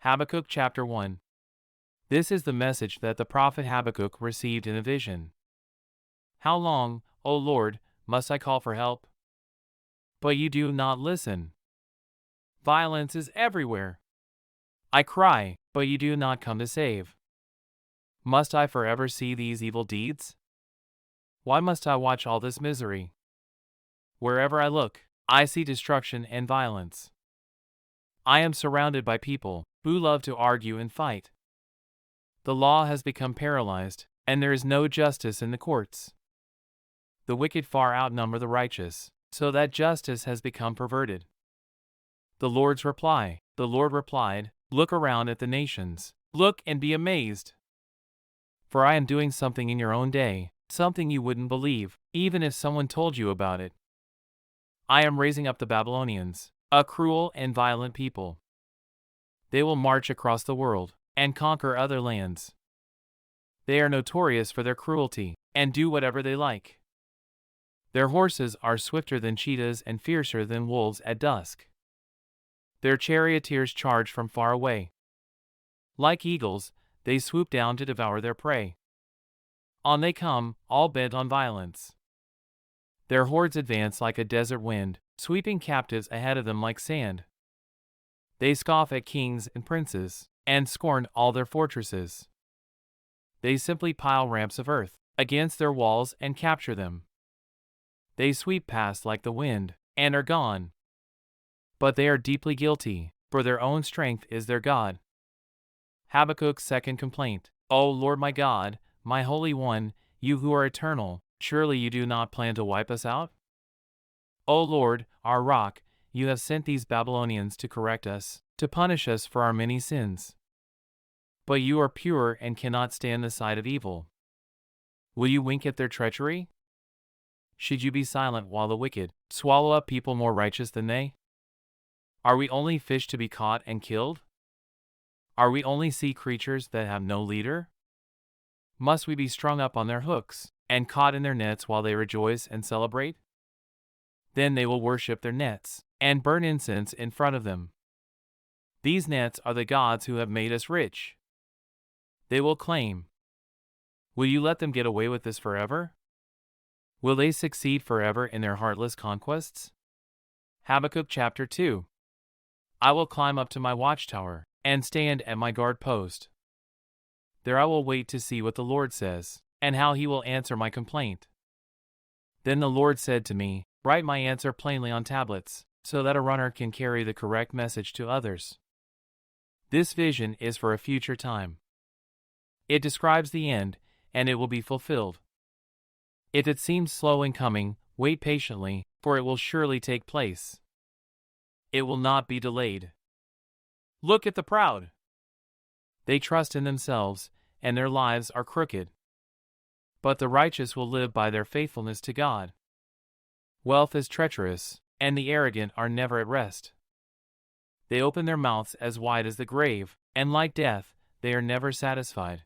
Habakkuk Chapter 1. This is the message that the prophet Habakkuk received in a vision. How long, O Lord, must I call for help? But you do not listen. Violence is everywhere. I cry, but you do not come to save. Must I forever see these evil deeds? Why must I watch all this misery? Wherever I look, I see destruction and violence. I am surrounded by people who love to argue and fight. The law has become paralyzed, and there is no justice in the courts. The wicked far outnumber the righteous, so that justice has become perverted. The Lord replied, look around at the nations, look and be amazed. For I am doing something in your own day, something you wouldn't believe, even if someone told you about it. I am raising up the Babylonians, a cruel and violent people. They will march across the world and conquer other lands. They are notorious for their cruelty and do whatever they like. Their horses are swifter than cheetahs and fiercer than wolves at dusk. Their charioteers charge from far away. Like eagles, they swoop down to devour their prey. On they come, all bent on violence. Their hordes advance like a desert wind, sweeping captives ahead of them like sand. They scoff at kings and princes, and scorn all their fortresses. They simply pile ramps of earth against their walls and capture them. They sweep past like the wind, and are gone. But they are deeply guilty, for their own strength is their God. Habakkuk's second complaint. O Lord my God, my Holy One, you who are eternal, surely you do not plan to wipe us out? O Lord, our rock, you have sent these Babylonians to correct us, to punish us for our many sins. But you are pure and cannot stand the sight of evil. Will you wink at their treachery? Should you be silent while the wicked swallow up people more righteous than they? Are we only fish to be caught and killed? Are we only sea creatures that have no leader? Must we be strung up on their hooks and caught in their nets while they rejoice and celebrate? Then they will worship their nets and burn incense in front of them. These nets are the gods who have made us rich. They will claim. Will you let them get away with this forever? Will they succeed forever in their heartless conquests? Habakkuk Chapter 2. I will climb up to my watchtower and stand at my guard post. There I will wait to see what the Lord says, and how he will answer my complaint. Then the Lord said to me, write my answer plainly on tablets, so that a runner can carry the correct message to others. This vision is for a future time. It describes the end, and it will be fulfilled. If it seems slow in coming, wait patiently, for it will surely take place. It will not be delayed. Look at the proud. They trust in themselves, and their lives are crooked. But the righteous will live by their faithfulness to God. Wealth is treacherous, and the arrogant are never at rest. They open their mouths as wide as the grave, and like death, they are never satisfied.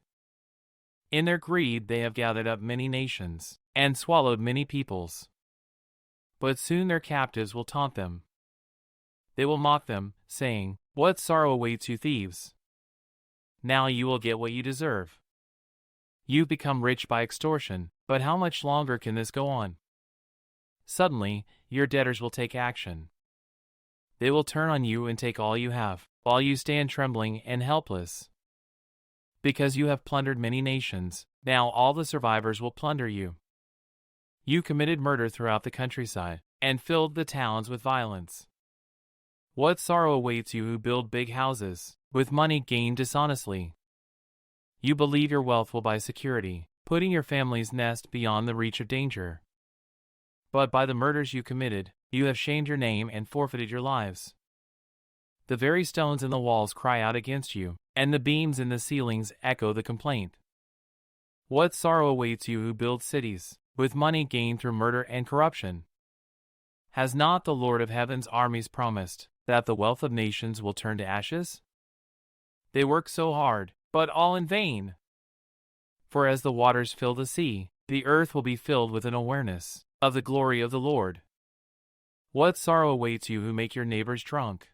In their greed they have gathered up many nations, and swallowed many peoples. But soon their captives will taunt them. They will mock them, saying, what sorrow awaits you thieves? Now you will get what you deserve. You've become rich by extortion, but how much longer can this go on? Suddenly, your debtors will take action. They will turn on you and take all you have, while you stand trembling and helpless. Because you have plundered many nations, now all the survivors will plunder you. You committed murder throughout the countryside, and filled the towns with violence. What sorrow awaits you who build big houses, with money gained dishonestly? You believe your wealth will buy security, putting your family's nest beyond the reach of danger. But by the murders you committed, you have shamed your name and forfeited your lives. The very stones in the walls cry out against you, and the beams in the ceilings echo the complaint. What sorrow awaits you who build cities, with money gained through murder and corruption? Has not the Lord of Heaven's armies promised that the wealth of nations will turn to ashes? They work so hard, but all in vain. For as the waters fill the sea, the earth will be filled with an awareness of the glory of the Lord. What sorrow awaits you who make your neighbors drunk?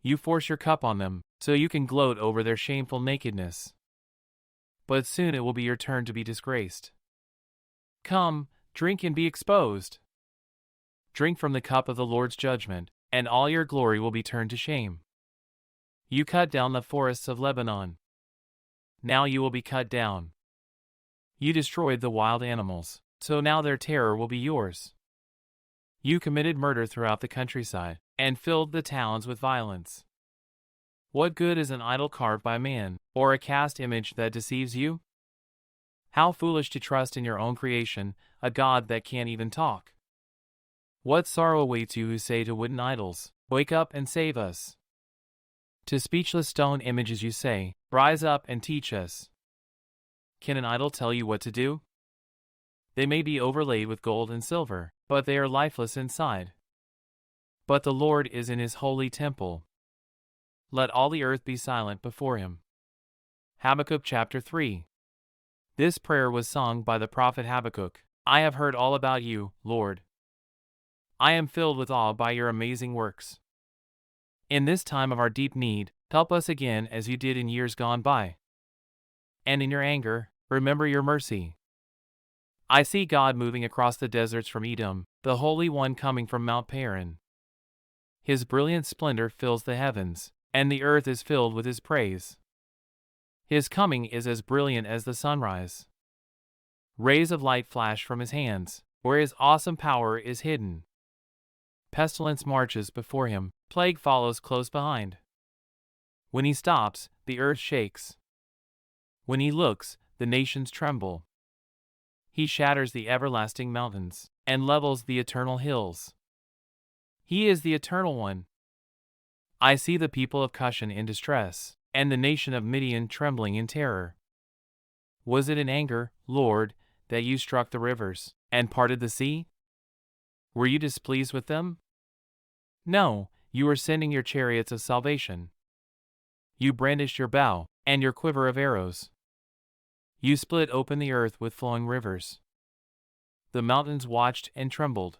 You force your cup on them, so you can gloat over their shameful nakedness. But soon it will be your turn to be disgraced. Come, drink and be exposed. Drink from the cup of the Lord's judgment, and all your glory will be turned to shame. You cut down the forests of Lebanon. Now you will be cut down. You destroyed the wild animals, so now their terror will be yours. You committed murder throughout the countryside, and filled the towns with violence. What good is an idol carved by man, or a cast image that deceives you? How foolish to trust in your own creation, a God that can't even talk. What sorrow awaits you who say to wooden idols, "Wake up and save us." To speechless stone images you say, "Rise up and teach us." Can an idol tell you what to do? They may be overlaid with gold and silver, but they are lifeless inside. But the Lord is in his holy temple. Let all the earth be silent before him. Habakkuk Chapter 3. This prayer was sung by the prophet Habakkuk. I have heard all about you, Lord. I am filled with awe by your amazing works. In this time of our deep need, help us again as you did in years gone by. And in your anger, remember your mercy. I see God moving across the deserts from Edom, the Holy One coming from Mount Paran. His brilliant splendor fills the heavens, and the earth is filled with his praise. His coming is as brilliant as the sunrise. Rays of light flash from his hands, where his awesome power is hidden. Pestilence marches before him, plague follows close behind. When he stops, the earth shakes. When he looks, the nations tremble. He shatters the everlasting mountains, and levels the eternal hills. He is the Eternal One. I see the people of Cushan in distress, and the nation of Midian trembling in terror. Was it in anger, Lord, that you struck the rivers, and parted the sea? Were you displeased with them? No, you were sending your chariots of salvation. You brandished your bow, and your quiver of arrows. You split open the earth with flowing rivers. The mountains watched and trembled.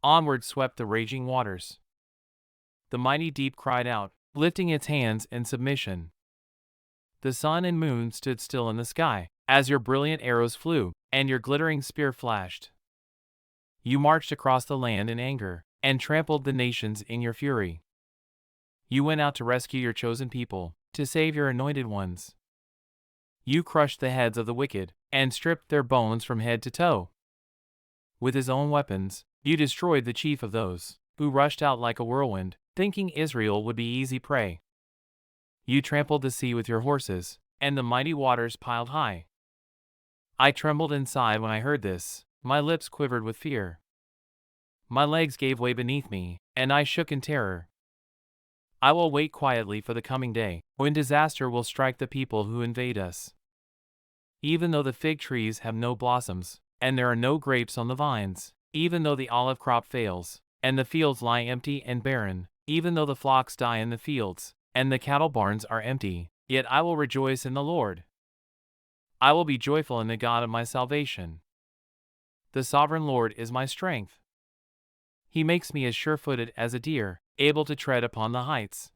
Onward swept the raging waters. The mighty deep cried out, lifting its hands in submission. The sun and moon stood still in the sky, as your brilliant arrows flew, and your glittering spear flashed. You marched across the land in anger, and trampled the nations in your fury. You went out to rescue your chosen people, to save your anointed ones. You crushed the heads of the wicked, and stripped their bones from head to toe. With his own weapons, you destroyed the chief of those who rushed out like a whirlwind, thinking Israel would be easy prey. You trampled the sea with your horses, and the mighty waters piled high. I trembled inside when I heard this, my lips quivered with fear. My legs gave way beneath me, and I shook in terror. I will wait quietly for the coming day, when disaster will strike the people who invade us. Even though the fig trees have no blossoms, and there are no grapes on the vines, even though the olive crop fails, and the fields lie empty and barren, even though the flocks die in the fields, and the cattle barns are empty, yet I will rejoice in the Lord. I will be joyful in the God of my salvation. The sovereign Lord is my strength. He makes me as sure-footed as a deer, able to tread upon the heights.